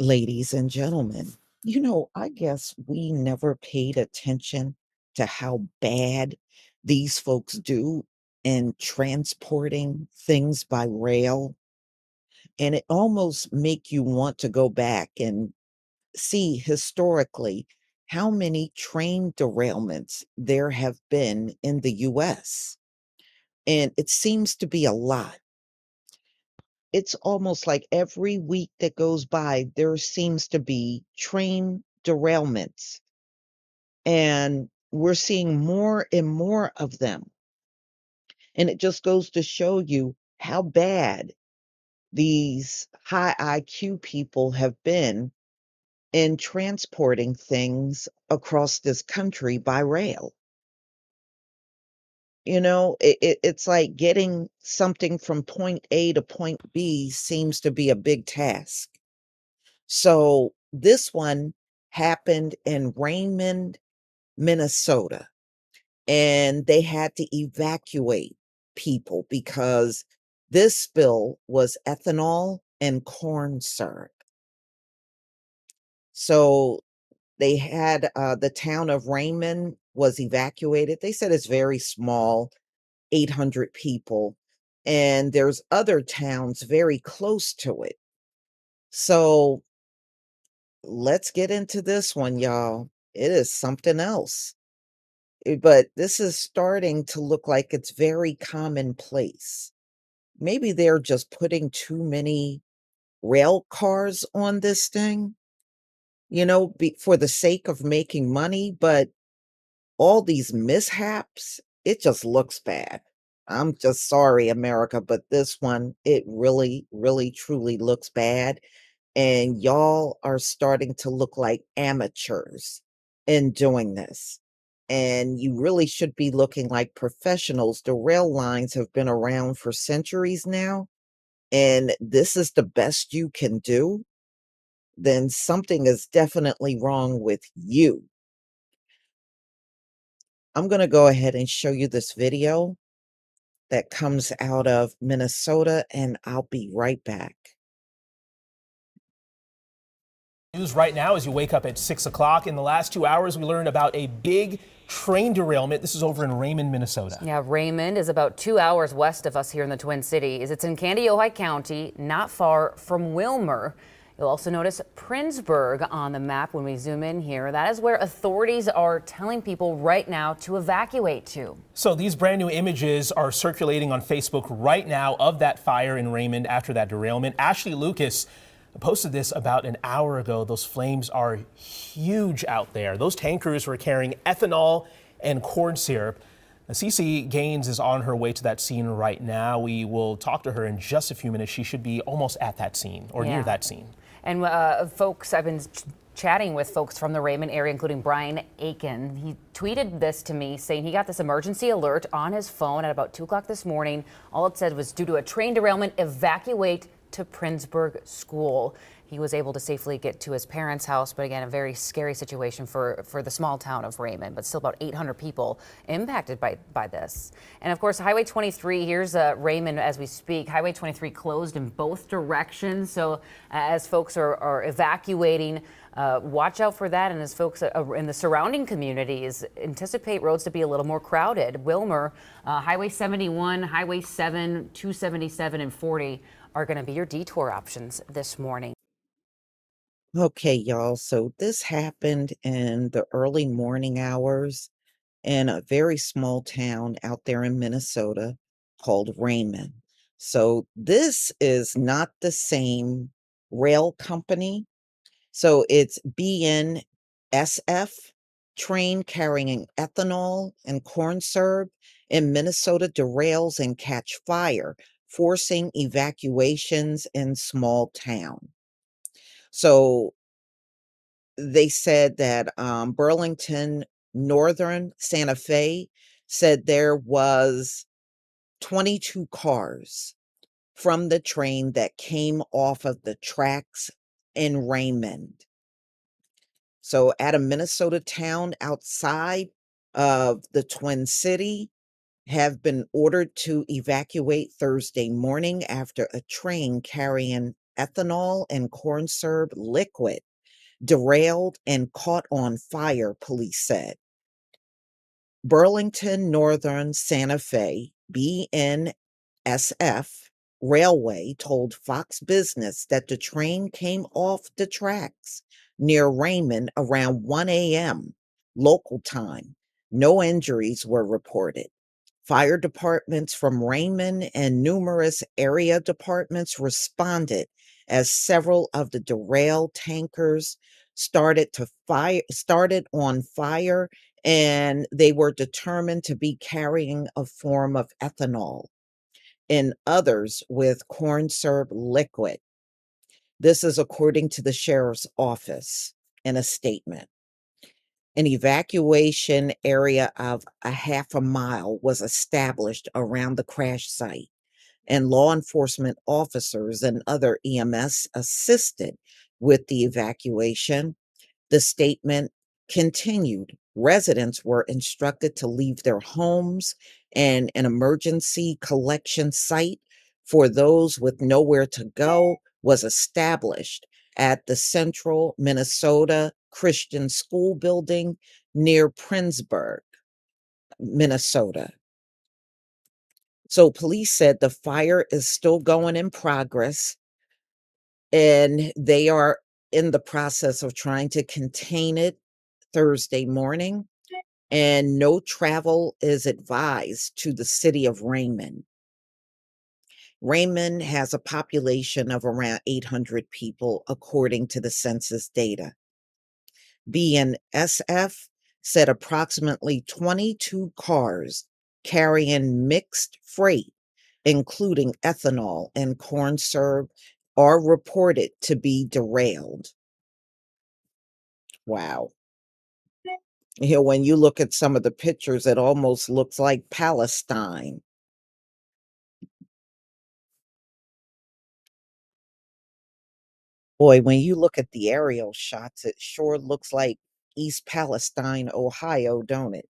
Ladies and gentlemen, I guess we never paid attention to how bad these folks do in transporting things by rail. And it almost make you want to go back and see historically how many train derailments there have been in the US. And it seems to be a lot. It's almost like every week that goes by, there seems to be train derailments, and we're seeing more and more of them. And it just goes to show you how bad these high IQ people have been in transporting things across this country by rail. It's like getting something from point A to point B seems to be a big task. So this one happened in Raymond, Minnesota, and they had to evacuate people because this spill was ethanol and corn syrup. So they had the town of Raymond was evacuated. They said it's very small, 800 people, and there's other towns very close to it. So let's get into this one, y'all. It is something else. But this is starting to look like it's very commonplace. Maybe they're just putting too many rail cars on this thing, for the sake of making money. But all these mishaps, it just looks bad. I'm just sorry, America, but this one, it really, really, truly looks bad. And y'all are starting to look like amateurs in doing this. And you really should be looking like professionals. The rail lines have been around for centuries now, and this is the best you can do, then something is definitely wrong with you. I'm going to go ahead and show you this video that comes out of Minnesota, and I'll be right back. News right now as you wake up at 6 o'clock. In the last 2 hours, we learned about a big train derailment. This is over in Raymond, Minnesota. Yeah, Raymond is about 2 hours west of us here in the Twin Cities. It's in Kandiyohi County, not far from Wilmer. You'll also notice Princeburg on the map when we zoom in here. That is where authorities are telling people right now to evacuate to. So these brand new images are circulating on Facebook right now of that fire in Raymond after that derailment. Ashley Lucas posted this about an hour ago. Those flames are huge out there. Those tankers were carrying ethanol and corn syrup. Cece Gaines is on her way to that scene right now. We will talk to her in just a few minutes. She should be almost at that scene or near that scene. And folks, I've been chatting with folks from the Raymond area, including Brian Aiken. He tweeted this to me saying he got this emergency alert on his phone at about 2 o'clock this morning. All it said was, due to a train derailment, evacuate to Princeburg School. He was able to safely get to his parents' house, but again, a very scary situation for the small town of Raymond, but still about 800 people impacted by this. And of course, Highway 23, here's Raymond as we speak. Highway 23 closed in both directions. So as folks are evacuating, watch out for that. And as folks in the surrounding communities anticipate roads to be a little more crowded. Wilmer, Highway 71, Highway 7, 277, and 40 are going to be your detour options this morning. Okay, y'all. So this happened in the early morning hours in a very small town out there in Minnesota called Raymond. So this is not the same rail company. So it's BNSF train carrying ethanol and corn syrup in Minnesota derails and catch fire, forcing evacuations in small town. So they said that Burlington Northern Santa Fe said there was 22 cars from the train that came off of the tracks in Raymond. So at a Minnesota town outside of the Twin City have been ordered to evacuate Thursday morning after a train carrying ethanol and corn syrup liquid derailed and caught on fire, police said. Burlington Northern Santa Fe, BNSF Railway told Fox Business that the train came off the tracks near Raymond around 1 a.m. local time. No injuries were reported. Fire departments from Raymond and numerous area departments responded as several of the derailed tankers started on fire, and they were determined to be carrying a form of ethanol, and others with corn syrup liquid. This is according to the sheriff's office in a statement. An evacuation area of a half a mile was established around the crash site, and law enforcement officers and other EMS assisted with the evacuation. The statement continued. Residents were instructed to leave their homes, and an emergency collection site for those with nowhere to go was established at the Central Minnesota Christian School building near Princeburg, Minnesota. So police said the fire is still going in progress, and they are in the process of trying to contain it Thursday morning, and no travel is advised to the city of Raymond. Raymond has a population of around 800 people, according to the census data. BNSF said approximately 22 cars carrying mixed freight, including ethanol and corn syrup, are reported to be derailed. Wow. Here, when you look at some of the pictures, it almost looks like Palestine. Boy, when you look at the aerial shots, it sure looks like East Palestine, Ohio, don't it?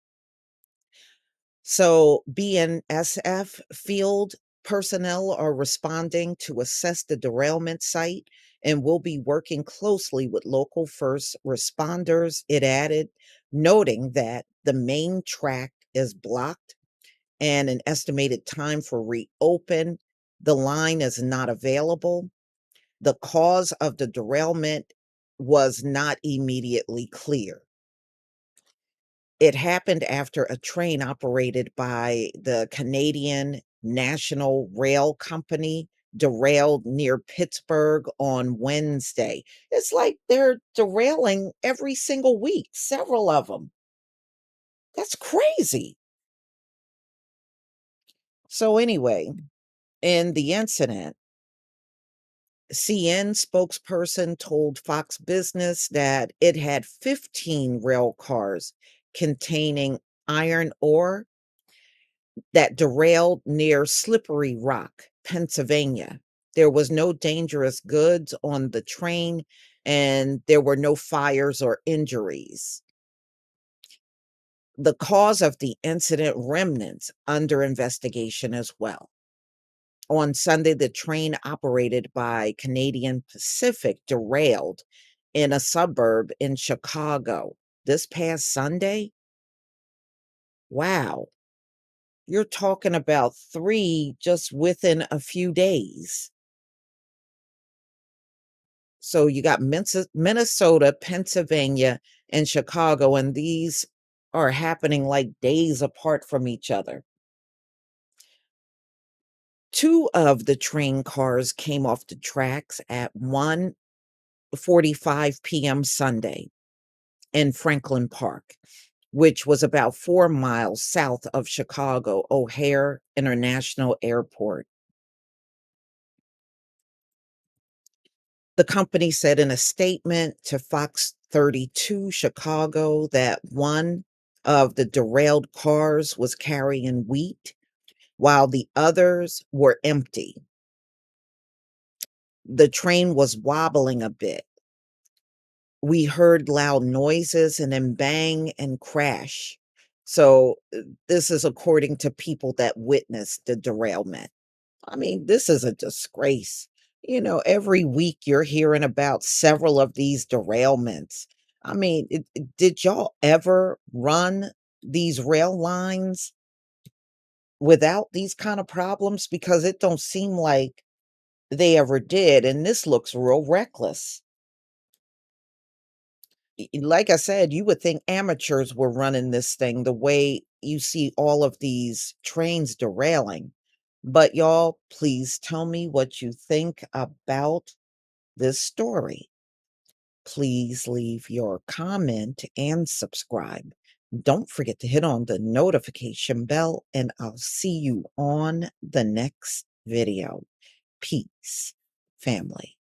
So, BNSF field personnel are responding to assess the derailment site and will be working closely with local first responders, it added, noting that the main track is blocked and an estimated time for reopen. The line is not available. The cause of the derailment was not immediately clear. It happened after a train operated by the Canadian National Rail Company derailed near Pittsburgh on Wednesday. It's like they're derailing every single week, several of them. That's crazy. So, anyway, in the incident, CN spokesperson told Fox Business that it had 15 rail cars containing iron ore that derailed near Slippery Rock, Pennsylvania. There was no dangerous goods on the train, and there were no fires or injuries. The cause of the incident remnants under investigation as well. On Sunday, the train operated by Canadian Pacific derailed in a suburb in Chicago this past Sunday. Wow. You're talking about 3 just within a few days. So you got Minnesota, Pennsylvania, and Chicago, and these are happening like days apart from each other. 2 of the train cars came off the tracks at 1:45 p.m. Sunday in Franklin Park, which was about 4 miles south of Chicago O'Hare International Airport. The company said in a statement to Fox 32 Chicago that one of the derailed cars was carrying wheat while the others were empty. The train was wobbling a bit. We heard loud noises and then bang and crash. So, this is according to people that witnessed the derailment. I mean, this is a disgrace. Every week you're hearing about several of these derailments. I mean, did y'all ever run these rail lines without these kind of problems? Because it don't seem like they ever did, and this looks real reckless. Like I said, you would think amateurs were running this thing the way you see all of these trains derailing. But y'all, please tell me what you think about this story. Please leave your comment and subscribe. Don't forget to hit on the notification bell, and I'll see you on the next video. Peace, family.